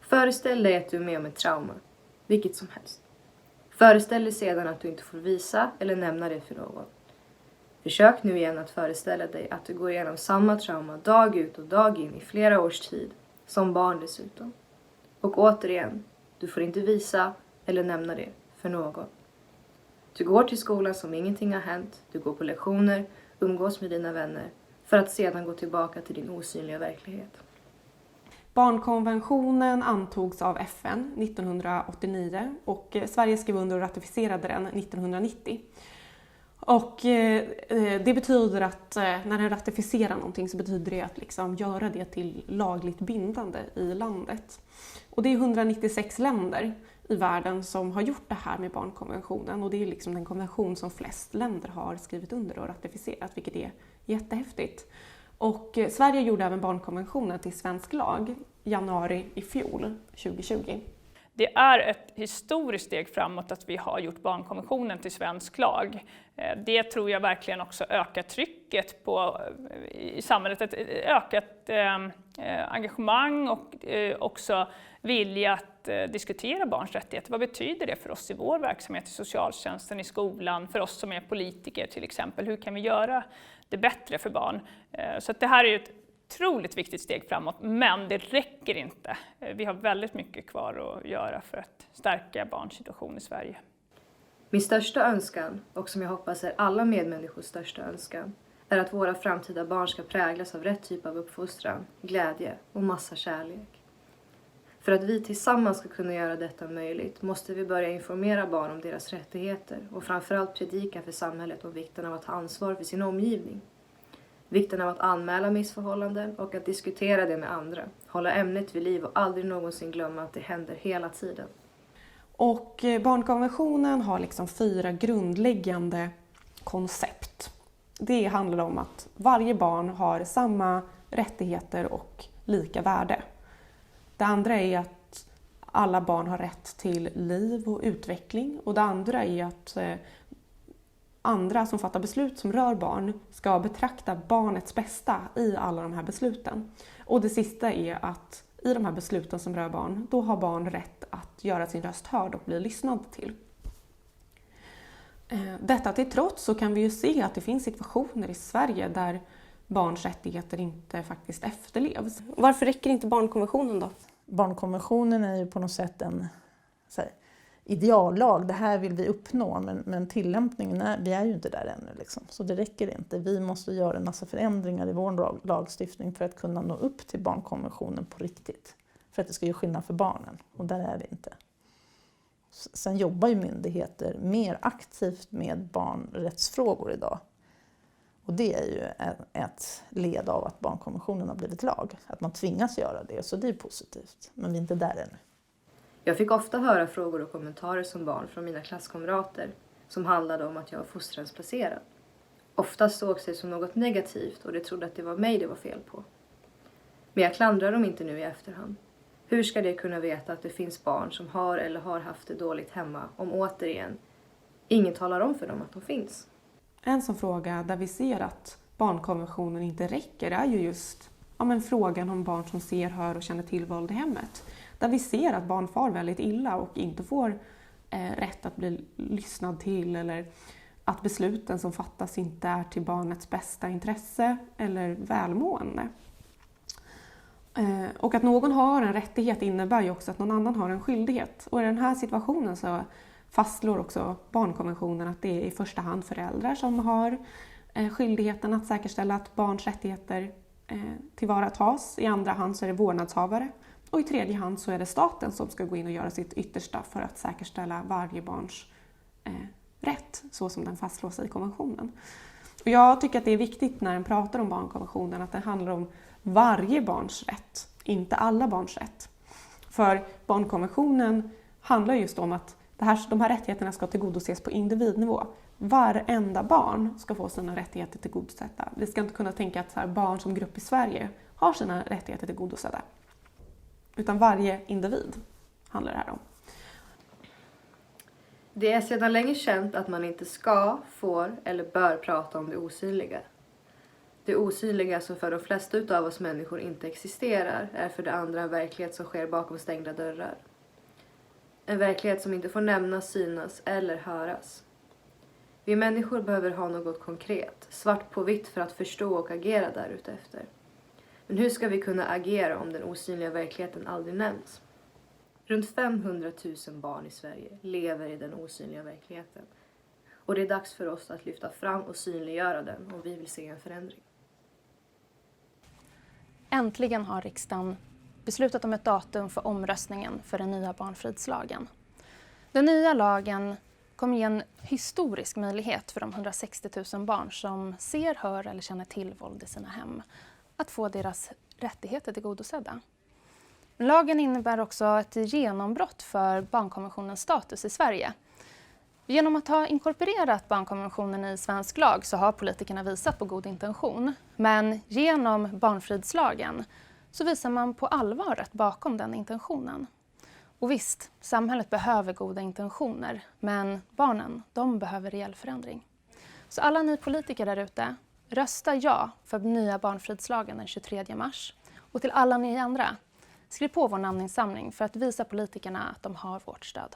Föreställ dig att du är med om ett trauma, vilket som helst. Föreställ dig sedan att du inte får visa eller nämna det för någon. Försök nu igen att föreställa dig att du går igenom samma trauma dag ut och dag in i flera års tid, som barn dessutom. Och återigen, du får inte visa eller nämna det för någon. Du går till skolan som ingenting har hänt, du går på lektioner, umgås med dina vänner, för att sedan gå tillbaka till din osynliga verklighet. Barnkonventionen antogs av FN 1989 och Sverige skrev under och ratificerade den 1990. Och det betyder att när den ratificerar någonting så betyder det att liksom göra det till lagligt bindande i landet. Och det är 196 länder i världen som har gjort det här med barnkonventionen, och det är liksom den konvention som flest länder har skrivit under och ratificerat, vilket är jättehäftigt. Och Sverige gjorde även barnkonventionen till svensk lag i januari i fjol, 2020. Det är ett historiskt steg framåt att vi har gjort barnkonventionen till svensk lag. Det tror jag verkligen också ökar trycket i samhället, ett ökat engagemang och också vilja att diskutera barns rättigheter. Vad betyder det för oss i vår verksamhet, i socialtjänsten, i skolan, för oss som är politiker till exempel? Hur kan vi göra det bättre för barn? Så att det här är ett otroligt viktigt steg framåt, men det räcker inte. Vi har väldigt mycket kvar att göra för att stärka barns situation i Sverige. Min största önskan, och som jag hoppas är alla medmänniskors största önskan, är att våra framtida barn ska präglas av rätt typ av uppfostran, glädje och massa kärlek. För att vi tillsammans ska kunna göra detta möjligt måste vi börja informera barn om deras rättigheter och framförallt predika för samhället om vikten av att ta ansvar för sin omgivning. Vikten av att anmäla missförhållanden och att diskutera det med andra. Hålla ämnet vid liv och aldrig någonsin glömma att det händer hela tiden. Och barnkonventionen har liksom 4 grundläggande koncept. Det handlar om att varje barn har samma rättigheter och lika värde. Det andra är att alla barn har rätt till liv och utveckling. Och det andra är att andra som fattar beslut som rör barn ska betrakta barnets bästa i alla de här besluten. Och det sista är att i de här besluten som rör barn, då har barn rätt att göra sin röst hörd och bli lyssnad till. Detta till trots så kan vi ju se att det finns situationer i Sverige där barns rättigheter inte faktiskt efterlevs. Varför räcker inte barnkonventionen då? Barnkonventionen är ju på något sätt en ideallag. Det här vill vi uppnå, men tillämpningen, vi är ju inte där ännu. Liksom. Så det räcker inte. Vi måste göra en massa förändringar i vår lagstiftning för att kunna nå upp till barnkonventionen på riktigt. För att det ska göra skillnad för barnen. Och där är det inte. Sen jobbar ju myndigheter mer aktivt med barnrättsfrågor idag. Och det är ju ett led av att barnkonventionen har blivit lag. Att man tvingas göra det, så det är positivt. Men vi är inte där ännu. Jag fick ofta höra frågor och kommentarer som barn från mina klasskamrater som handlade om att jag var fosterhemsplacerad. Oftast sågs det som något negativt och de trodde att det var mig det var fel på. Men jag klandrar dem inte nu i efterhand. Hur ska de kunna veta att det finns barn som har eller har haft det dåligt hemma om återigen ingen talar om för dem att de finns? En sån fråga där vi ser att barnkonventionen inte räcker är ju just frågan om barn som ser, hör och känner till våld i hemmet. Där vi ser att barn far väldigt illa och inte får rätt att bli lyssnad till, eller att besluten som fattas inte är till barnets bästa intresse eller välmående. Och att någon har en rättighet innebär ju också att någon annan har en skyldighet. Och i den här situationen så fastslår också barnkonventionen att det är i första hand föräldrar som har skyldigheten att säkerställa att barns rättigheter tillvaratas. I andra hand så är det vårdnadshavare. Och i tredje hand så är det staten som ska gå in och göra sitt yttersta för att säkerställa varje barns rätt, så som den fastslås i konventionen. Och jag tycker att det är viktigt när den pratar om barnkonventionen att det handlar om varje barns rätt, inte alla barns rätt. För barnkonventionen handlar just om att de här rättigheterna ska tillgodoses på individnivå. Varenda barn ska få sina rättigheter tillgodosedda. Vi ska inte kunna tänka att så här, barn som grupp i Sverige har sina rättigheter tillgodosedda. Utan varje individ handlar det här om. Det är sedan länge känt att man inte ska, får eller bör prata om det osynliga. Det osynliga som för de flesta utav oss människor inte existerar är för det andra en verklighet som sker bakom stängda dörrar. En verklighet som inte får nämnas, synas eller höras. Vi människor behöver ha något konkret, svart på vitt för att förstå och agera därutefter. Men hur ska vi kunna agera om den osynliga verkligheten aldrig nämns? Runt 500 000 barn i Sverige lever i den osynliga verkligheten. Och det är dags för oss att lyfta fram och synliggöra den om vi vill se en förändring. Äntligen har riksdagen beslutat om ett datum för omröstningen för den nya barnfridslagen. Den nya lagen kommer ge en historisk möjlighet för de 160 000 barn som ser, hör eller känner till våld i sina hem att få deras rättigheter tillgodosedda. Lagen innebär också ett genombrott för barnkonventionens status i Sverige. Genom att ha inkorporerat barnkonventionen i svensk lag så har politikerna visat på god intention. Men genom barnfridslagen så visar man på allvaret bakom den intentionen. Och visst, samhället behöver goda intentioner, men barnen, de behöver reell förändring. Så alla ni politiker där ute, rösta ja för nya barnfridslagen den 23 mars. Och till alla ni andra, skriv på vår namninsamling för att visa politikerna att de har vårt stöd.